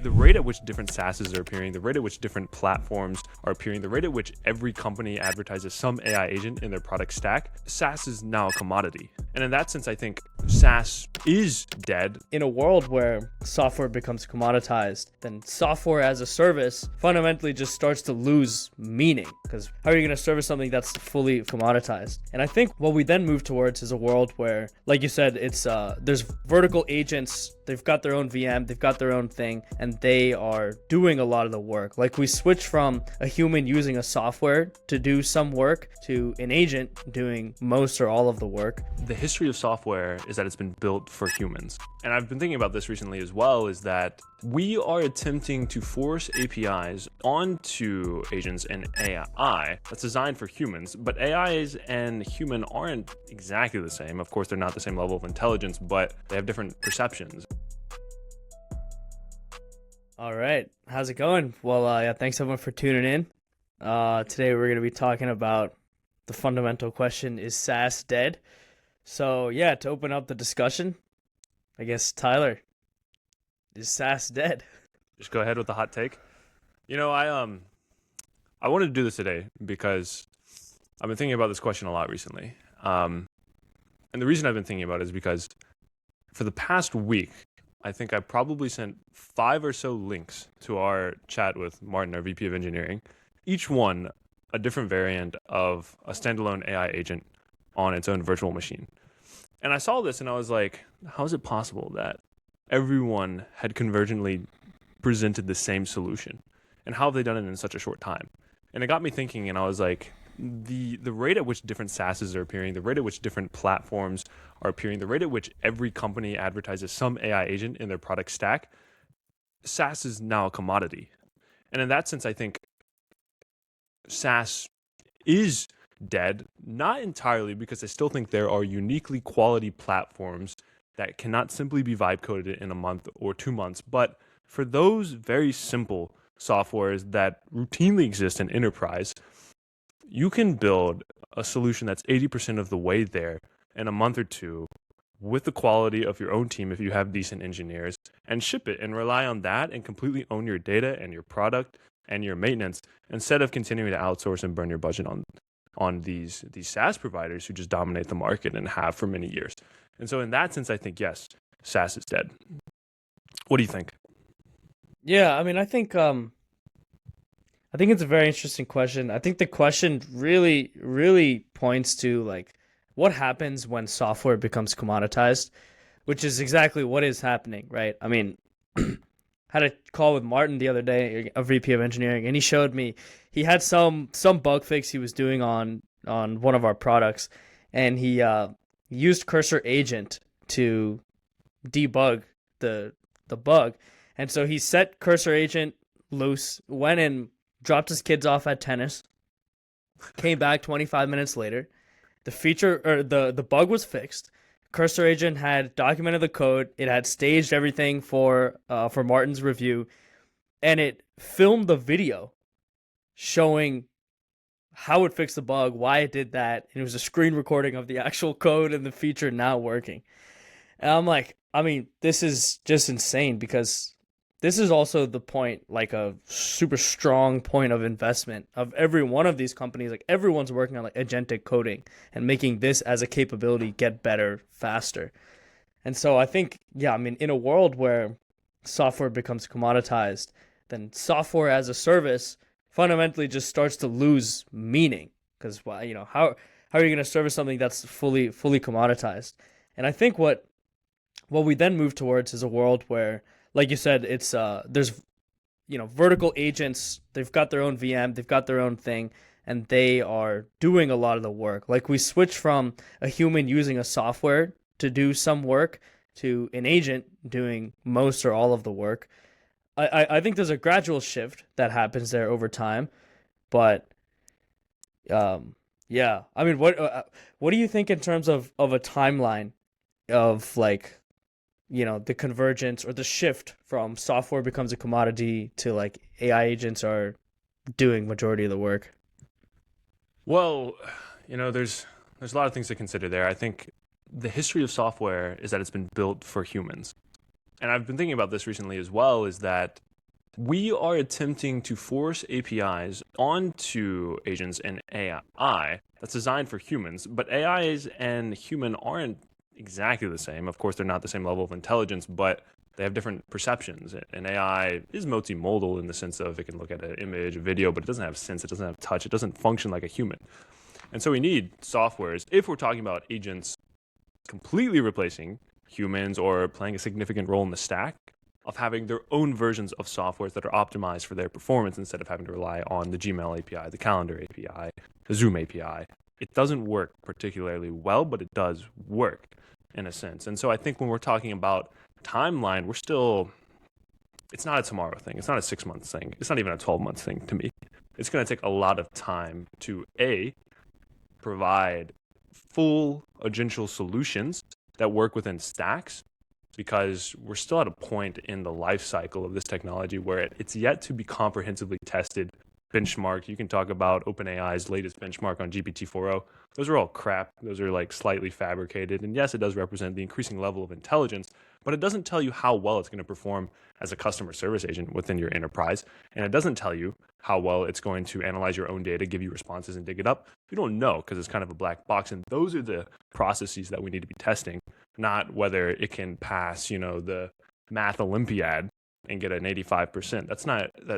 the rate at which different SaaSes are appearing, the rate at which different platforms are appearing, the rate at which every company advertises some AI agent in their product stack, SaaS is now a commodity. And in that sense, I think SaaS is dead. In a world where software becomes commoditized, then software as a service fundamentally just starts to lose meaning, because how are you going to service something that's fully commoditized? And I think what we then move towards is a world where, like you said, it's there's vertical agents. They've got their own VM, they've got their own thing, and they are doing a lot of the work. Like, we switch from a human using a software to do some work to an agent doing most or all of the work. The history of software is that it's been built for humans. And I've been thinking about this recently as well, is that we are attempting to force APIs onto agents and AI that's designed for humans, but AIs and human aren't exactly the same. Of course, they're not the same level of intelligence, but they have different perceptions. All right, how's it going? Well, yeah, thanks everyone for tuning in. Today we're going to be talking about the fundamental question, is SaaS dead? So yeah, to open up the discussion, I guess, Tyler, is SaaS dead? Just go ahead with the hot take. You know, I wanted to do this today because I've been thinking about this question a lot recently. And the reason I've been thinking about it is because for the past week, I think I probably sent 5 or so links to our chat with Martin, our VP of engineering, each one a different variant of a standalone AI agent on its own virtual machine. And I saw this and I was like, how is it possible that everyone had convergently presented the same solution? And how have they done it in such a short time? And it got me thinking, and I was like, the rate at which different SaaSes are appearing, the rate at which different platforms are appearing, the rate at which every company advertises some AI agent in their product stack, SaaS is now a commodity. And in that sense, I think SaaS is dead, not entirely, because I still think there are uniquely quality platforms that cannot simply be vibe coded in a month or 2 months, but for those very simple softwares that routinely exist in enterprise, you can build a solution that's 80% of the way there in a month or two with the quality of your own team if you have decent engineers, and ship it and rely on that and completely own your data and your product and your maintenance, instead of continuing to outsource and burn your budget on these SaaS providers who just dominate the market and have for many years. And so in that sense, I think, yes, SaaS is dead. What do you think? Yeah, I mean, I think it's a very interesting question. I think the question really points to, like, what happens when software becomes commoditized, which is exactly what is happening, right? I mean, had a call with Martin the other day, a VP of engineering, and he showed me he had some bug fix he was doing on one of our products, and he used Cursor Agent to debug the bug. And so he set Cursor Agent loose, went and dropped his kids off at tennis, came back 25 minutes later. The feature, or the bug was fixed. Cursor Agent had documented the code. It had staged everything for Martin's review, and it filmed the video showing how it fixed the bug, why it did that. And it was a screen recording of the actual code and the feature now working. And I'm like, I mean, this is just insane, because this is also the point, like a super strong point of investment of every one of these companies. Like, everyone's working on like agentic coding and making this as a capability get better faster. And so I think, yeah, I mean, in a world where software becomes commoditized, then software as a service fundamentally just starts to lose meaning, because, well, you know, how are you going to service something that's fully commoditized? And I think what we then move towards is a world where, like you said, it's there's, you know, vertical agents. They've got their own VM, they've got their own thing, and they are doing a lot of the work. Like, we switch from a human using a software to do some work to an agent doing most or all of the work. I think there's a gradual shift that happens there over time, but yeah. I mean, what do you think in terms of a timeline of, like, you know, the convergence or the shift from software becomes a commodity to, like, AI agents are doing majority of the work? Well, you know, there's a lot of things to consider there. I think the history of software is that it's been built for humans. And I've been thinking about this recently as well, is that We are attempting to force APIs onto agents and AI that's designed for humans, but AIs and human aren't exactly the same. Of course, they're not the same level of intelligence, but they have different perceptions. And AI is multimodal in the sense of it can look at an image, a video, but it doesn't have sense, it doesn't have touch, it doesn't function like a human. And so we need softwares, if we're talking about agents completely replacing humans or playing a significant role in the stack, of having their own versions of softwares that are optimized for their performance instead of having to rely on the Gmail API, the Calendar API, the Zoom API. It doesn't work particularly well, but it does work in a sense. And so I think when we're talking about timeline, it's not a tomorrow thing. It's not a 6 month thing. It's not even a 12-month thing to me. It's going to take a lot of time to provide full agential solutions that work within stacks, because we're still at a point in the life cycle of this technology where it's yet to be comprehensively tested, benchmarked. You can talk about OpenAI's latest benchmark on GPT-4o. Those are all crap. Those are like slightly fabricated. And yes, it does represent the increasing level of intelligence, but it doesn't tell you how well it's going to perform as a customer service agent within your enterprise. And it doesn't tell you how well it's going to analyze your own data, give you responses, and dig it up. We don't know because it's kind of a black box. And those are the processes that we need to be testing, not whether it can pass, the math Olympiad and get an 85%.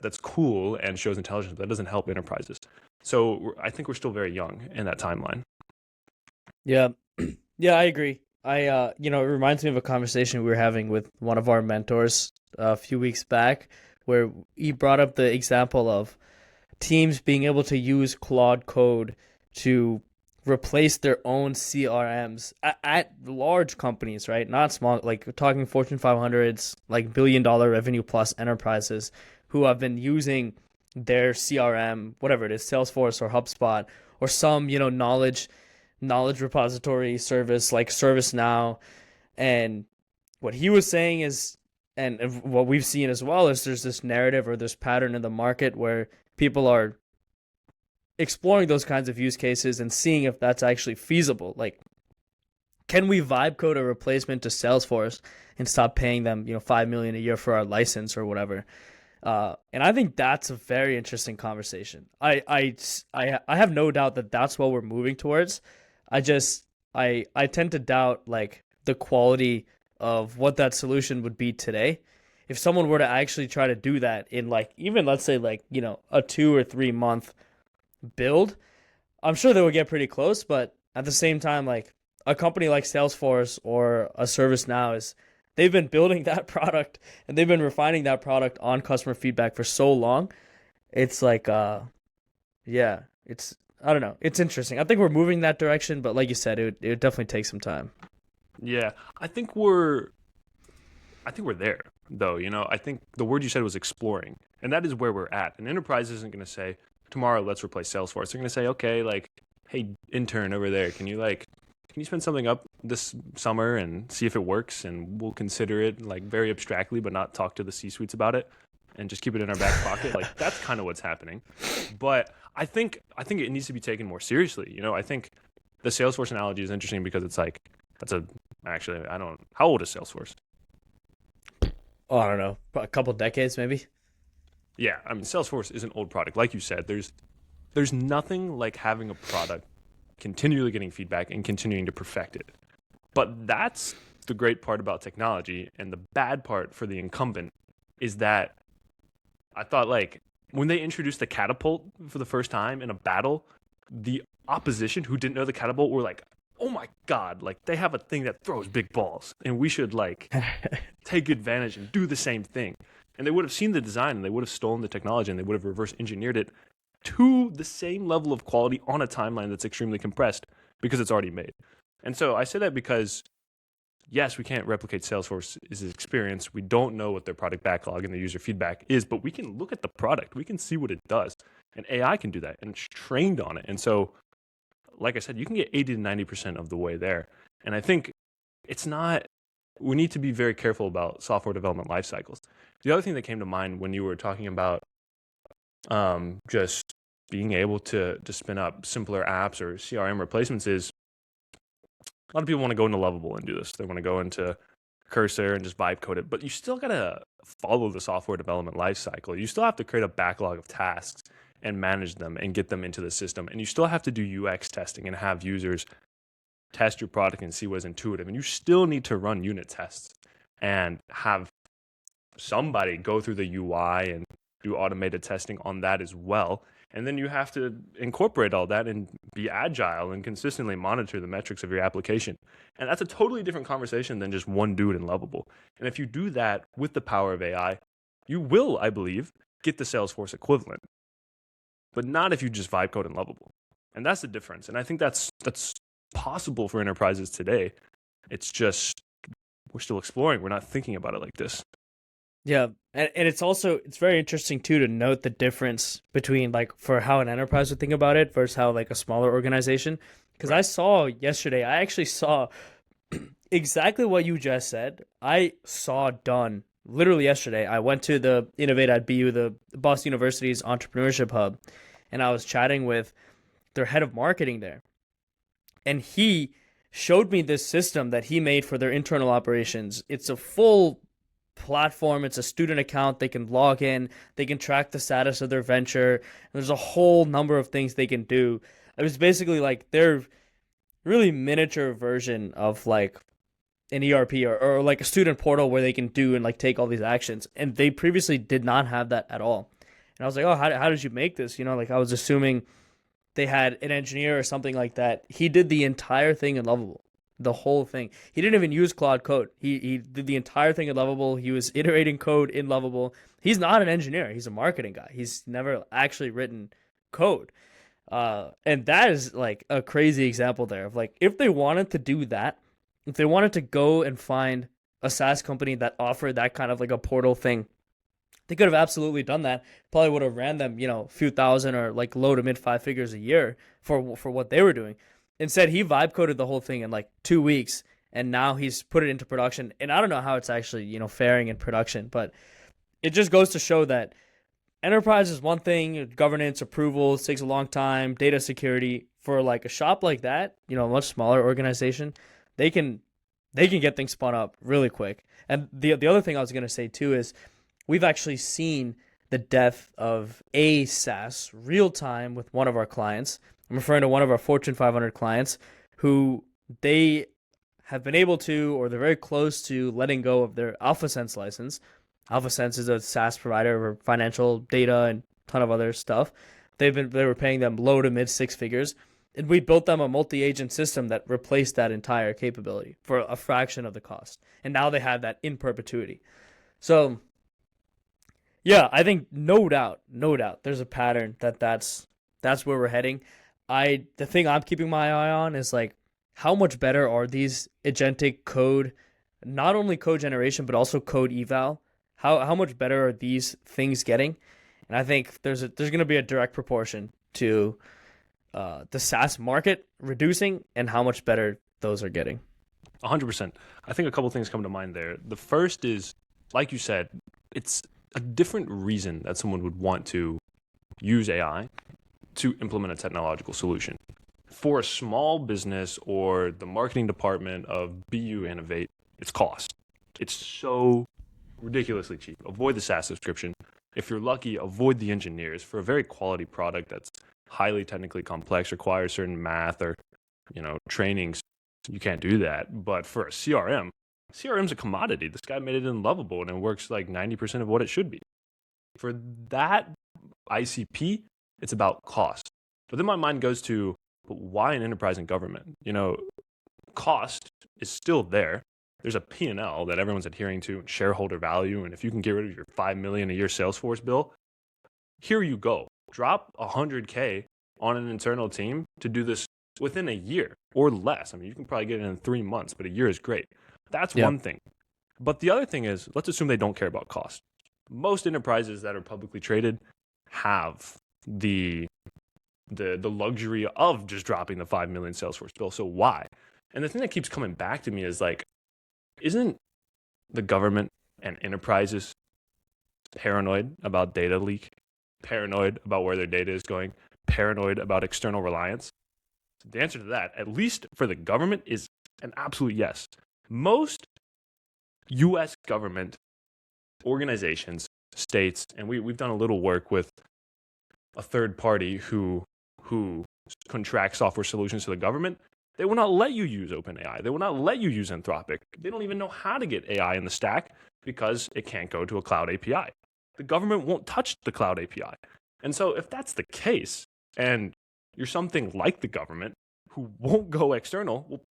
That's cool and shows intelligence, but that doesn't help enterprises. So I think we're still very young in that timeline. Yeah. Yeah, I agree. It reminds me of a conversation we were having with one of our mentors a few weeks back, where he brought up the example of teams being able to use Claude Code to replace their own CRMs at large companies, right? Not small, like we're talking Fortune 500s, like $1 billion revenue plus enterprises who have been using their CRM, whatever it is, Salesforce or HubSpot or some, knowledge repository service like ServiceNow. And what he was saying is, and what we've seen as well, is there's this narrative or this pattern in the market where people are exploring those kinds of use cases and seeing if that's actually feasible. Like, can we vibe code a replacement to Salesforce and stop paying them, $5 million a year for our license or whatever? And I think that's a very interesting conversation. I have no doubt that that's what we're moving towards. I tend to doubt like the quality of what that solution would be today. If someone were to actually try to do that in like, even let's say like, a 2 or 3 month build, I'm sure they would get pretty close. But at the same time, like a company like Salesforce or a ServiceNow they've been building that product and they've been refining that product on customer feedback for so long. It's like, I don't know. It's interesting. I think we're moving that direction, but like you said, it would definitely take some time. Yeah, I think we're there though. I think the word you said was exploring, and that is where we're at. An enterprise isn't going to say tomorrow let's replace Salesforce. They're going to say, okay, like, hey, intern over there, can you spend something up this summer and see if it works, and we'll consider it like very abstractly, but not talk to the C-suites about it, and just keep it in our back pocket. Like that's kind of what's happening. But I think it needs to be taken more seriously. I think the Salesforce analogy is interesting because it's like how old is Salesforce? Oh, I don't know, a couple decades maybe. Yeah, I mean Salesforce is an old product. Like you said, there's nothing like having a product continually getting feedback and continuing to perfect it. But that's the great part about technology, and the bad part for the incumbent is that I thought like when they introduced the catapult for the first time in a battle, the opposition who didn't know the catapult were like, oh my God, like they have a thing that throws big balls and we should like take advantage and do the same thing. And they would have seen the design and they would have stolen the technology and they would have reverse engineered it to the same level of quality on a timeline that's extremely compressed because it's already made. And so I say that because yes, we can't replicate Salesforce's experience. We don't know what their product backlog and their user feedback is, but we can look at the product. We can see what it does. And AI can do that and it's trained on it. And so, like I said, you can get 80 to 90% of the way there. And I think we need to be very careful about software development life cycles. The other thing that came to mind when you were talking about just being able to spin up simpler apps or CRM replacements is a lot of people want to go into Lovable and do this. They want to go into cursor and just vibe code it, but you still gotta follow the software development lifecycle. You still have to create a backlog of tasks and manage them and get them into the system. And you still have to do UX testing and have users test your product and see what's intuitive. And you still need to run unit tests and have somebody go through the UI and do automated testing on that as well. And then you have to incorporate all that and be agile and consistently monitor the metrics of your application. And that's a totally different conversation than just one dude in Lovable. And if you do that with the power of AI, you will, I believe, get the Salesforce equivalent. But not if you just vibe code in Lovable. And that's the difference. And I think that's possible for enterprises today. It's just we're still exploring. We're not thinking about it like this. Yeah, and it's very interesting too to note the difference between like for how an enterprise would think about it versus how like a smaller organization. Because I saw yesterday, I actually saw exactly what you just said. I saw done literally yesterday. I went to the Innovate at BU, the Boston University's entrepreneurship hub, and I was chatting with their head of marketing there, and he showed me this system that he made for their internal operations. It's a full platform. It's a student account. They can log in. They can track the status of their venture. There's a whole number of things they can do. It was basically like their really miniature version of like an ERP or like a student portal where they can do and like take all these actions. And they previously did not have that at all. And I was like, oh, how did you make this? You know, like I was assuming they had an engineer or something like that. He did the entire thing in Lovable. The whole thing. He didn't even use Claude Code. He did the entire thing in Lovable. He was iterating code in Lovable. He's not an engineer. He's a marketing guy. He's never actually written code. And that is like a crazy example there of like, if they wanted to do that, if they wanted to go and find a SaaS company that offered that kind of like a portal thing, they could have absolutely done that. Probably would have ran them, a few thousand or like low to mid 5 figures a year for what they were doing. Instead, he vibe coded the whole thing in like 2 weeks, and now he's put it into production. And I don't know how it's actually, faring in production, but it just goes to show that enterprise is one thing, governance, approvals takes a long time, data security. For like a shop like that, a much smaller organization, they can get things spun up really quick. And the other thing I was going to say too is we've actually seen the death of a SaaS real time with one of our clients. I'm referring to one of our Fortune 500 clients who they have been able to, or they're very close to letting go of their AlphaSense license. AlphaSense is a SaaS provider for financial data and a ton of other stuff. They were paying them low to mid 6 figures, and we built them a multi-agent system that replaced that entire capability for a fraction of the cost. And now they have that in perpetuity. So yeah, I think no doubt, there's a pattern that's where we're heading. The thing I'm keeping my eye on is like how much better are these agentic code, not only code generation but also code eval. How much better are these things getting? And I think there's going to be a direct proportion to the SaaS market reducing and how much better those are getting. 100%. I think a couple things come to mind there. The first is, like you said, it's a different reason that someone would want to use AI to implement a technological solution. For a small business or the marketing department of BU Innovate, it's cost. It's so ridiculously cheap. Avoid the SaaS subscription. If you're lucky, avoid the engineers. For a very quality product that's highly technically complex, requires certain math or trainings, you can't do that. But for a CRM's a commodity. This guy made it in Lovable and it works like 90% of what it should be. For that ICP, it's about cost. But then my mind goes to, but why an enterprise and government? Cost is still there. There's a P&L that everyone's adhering to, and shareholder value. And if you can get rid of your $5 million a year Salesforce bill, here you go. Drop $100K on an internal team to do this within a year or less. I mean, you can probably get it in 3 months, but a year is great. That's one thing. But the other thing is, let's assume they don't care about cost. Most enterprises that are publicly traded have the luxury of just dropping the 5 million Salesforce bill. So why? And the thing that keeps coming back to me is like, isn't the government and enterprises paranoid about data leak, paranoid about where their data is going, paranoid about external reliance? The answer to that, at least for the government, is an absolute yes. Most U.S. government organizations, states, and we've done a little work with a third party who contracts software solutions to the government. They will not let you use OpenAI. They will not let you use Anthropic. They don't even know how to get AI in the stack because it can't go to a cloud API. The government won't touch the cloud API. And so if that's the case, and you're something like the government who won't go external, well,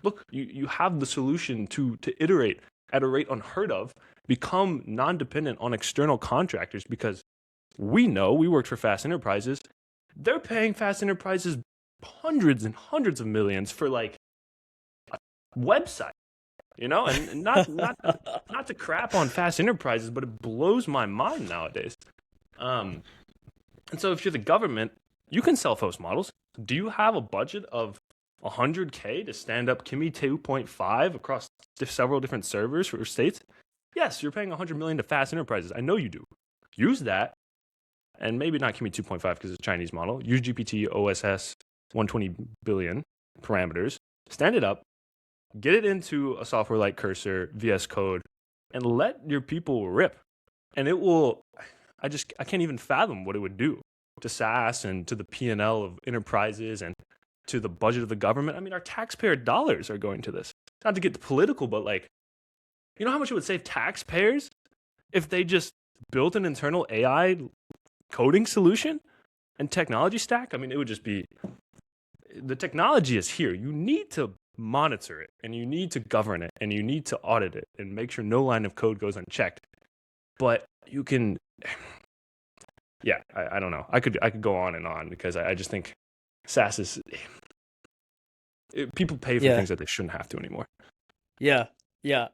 look, you have the solution to iterate at a rate unheard of, become non-dependent on external contractors, because we know, we worked for Fast Enterprises, they're paying Fast Enterprises hundreds and hundreds of millions for like a website, and not to crap on Fast Enterprises, but it blows my mind nowadays. And so if you're the government, you can self-host models. Do you have a budget of $100K to stand up Kimi 2.5 across several different servers for states? Yes, you're paying $100 million to Fast Enterprises. I know you do. Use that, and maybe not Kimi 2.5 because it's a Chinese model. Use GPT OSS 120 billion parameters. Stand it up, get it into a software like Cursor, VS Code, and let your people rip. And it will. I can't even fathom what it would do to SaaS and to the P&L of enterprises and to the budget of the government. I mean, our taxpayer dollars are going to this. Not to get political, but like, you know how much it would save taxpayers if they just built an internal AI coding solution and technology stack? I mean, it would just be, the technology is here. You need to monitor it, and you need to govern it, and you need to audit it and make sure no line of code goes unchecked. But you can, yeah, I don't know. I could go on because I just think SaaS is, people pay for things that they shouldn't have to anymore. Yeah.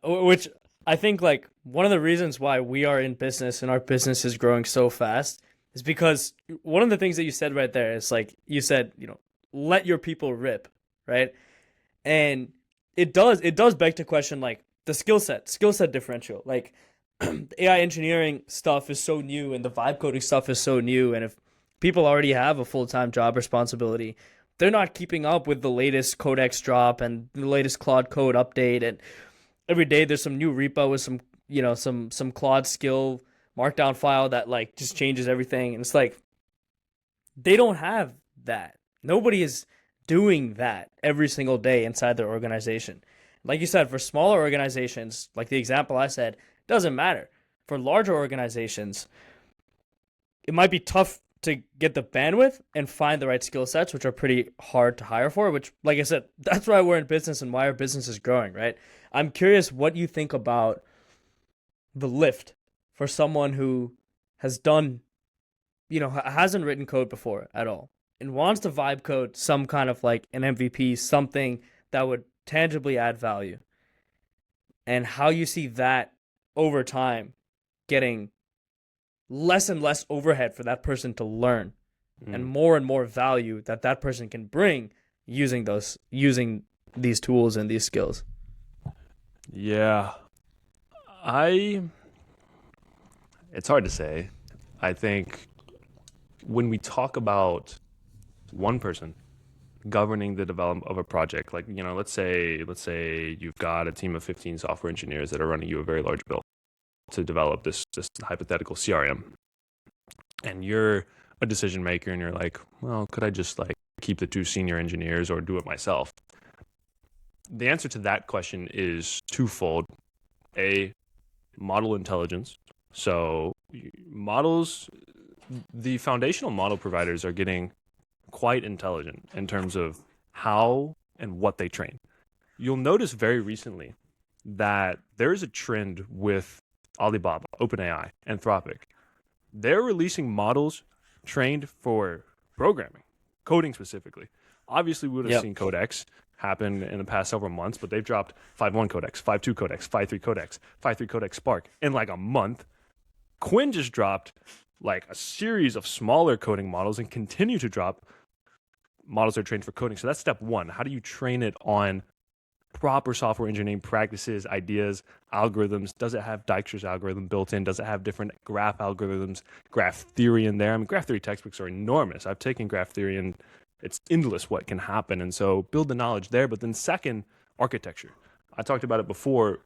Which I think like one of the reasons why we are in business and our business is growing so fast is because one of the things that you said right there is like, you said, let your people rip, right? And it does beg to question like the skill set differential. Like the AI engineering stuff is so new and the vibe coding stuff is so new. And if people already have a full-time job responsibility, they're not keeping up with the latest codex drop and the latest Claude code update. And every day there's some new repo with some Claude skill markdown file that like just changes everything. And it's like, they don't have that. Nobody is doing that every single day inside their organization. Like you said, for smaller organizations, like the example I said, doesn't matter. For larger organizations, it might be tough to get the bandwidth and find the right skill sets, which are pretty hard to hire for, which, like I said, that's why we're in business and why our business is growing, right? I'm curious what you think about the lift for someone who has done, hasn't written code before at all and wants to vibe code some kind of like an MVP, something that would tangibly add value, and how you see that over time getting less and less overhead for that person to learn and more value that person can bring using these tools and these skills. Yeah. It's hard to say. I think when we talk about one person governing the development of a project, like, let's say you've got a team of 15 software engineers that are running you a very large bill to develop this hypothetical CRM. And you're a decision maker and you're like, well, could I just like keep the 2 senior engineers or do it myself? The answer to that question is twofold. A, model intelligence. So models, the foundational model providers are getting quite intelligent in terms of how and what they train. You'll notice very recently that there is a trend with Alibaba, OpenAI, Anthropic. They're releasing models trained for programming, coding specifically. Obviously, we would have seen Codex happen in the past several months, but they've dropped 5.1 Codex, 5.2 Codex, 5.3 Codex, 5.3 Codex Spark in like a month. Quinn just dropped like a series of smaller coding models and continue to drop models that are trained for coding. So that's step one. How do you train it on proper software engineering practices, ideas, algorithms? Does it have Dijkstra's algorithm built in? Does it have different graph algorithms, graph theory in there? I mean, graph theory textbooks are enormous. I've taken graph theory and it's endless what can happen. And so build the knowledge there. But then second, architecture. I talked about it before.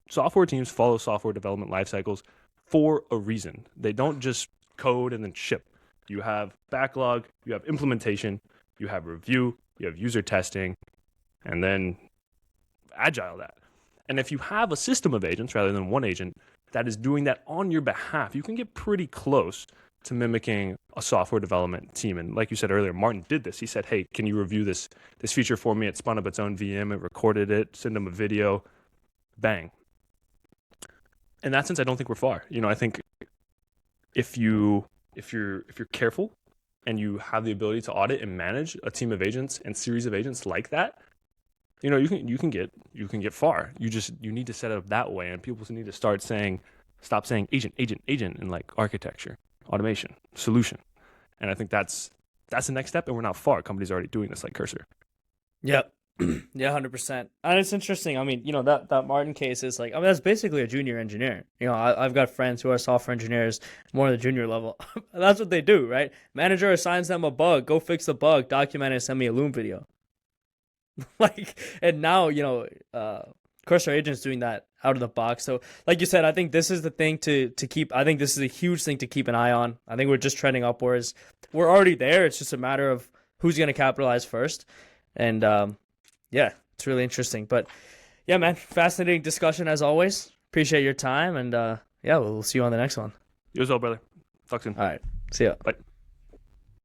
software teams follow software development life cycles for a reason. They don't just code and then ship. You have backlog, you have implementation, you have review, you have user testing, and then agile that. And if you have a system of agents rather than one agent that is doing that on your behalf, you can get pretty close to mimicking a software development team. And like you said earlier, Martin did this. He said, hey, can you review this feature for me? It spun up its own VM, it recorded it, send them a video, bang. In that sense, I don't think we're far. I think if you're careful and you have the ability to audit and manage a team of agents and series of agents like that, you can get far. You need to set it up that way, and people need to stop saying agent in like architecture, automation, solution. And I think that's the next step, and we're not far. Companies are already doing this like Cursor. Yep. Yeah, 100%. And it's interesting. I mean, that Martin case is like, that's basically a junior engineer. I've got friends who are software engineers, more at the junior level. That's what they do, right? Manager assigns them a bug, go fix the bug, document it, send me a Loom video. And now, Cursor Agent's doing that out of the box. So like you said, I think this is the thing to keep. I think this is a huge thing to keep an eye on. I think we're just trending upwards. We're already there. It's just a matter of who's going to capitalize first. And yeah, it's really interesting. But yeah, man, fascinating discussion as always. Appreciate your time. And yeah, we'll see you on the next one. You as well, brother. Talk soon. All right. See ya. Bye.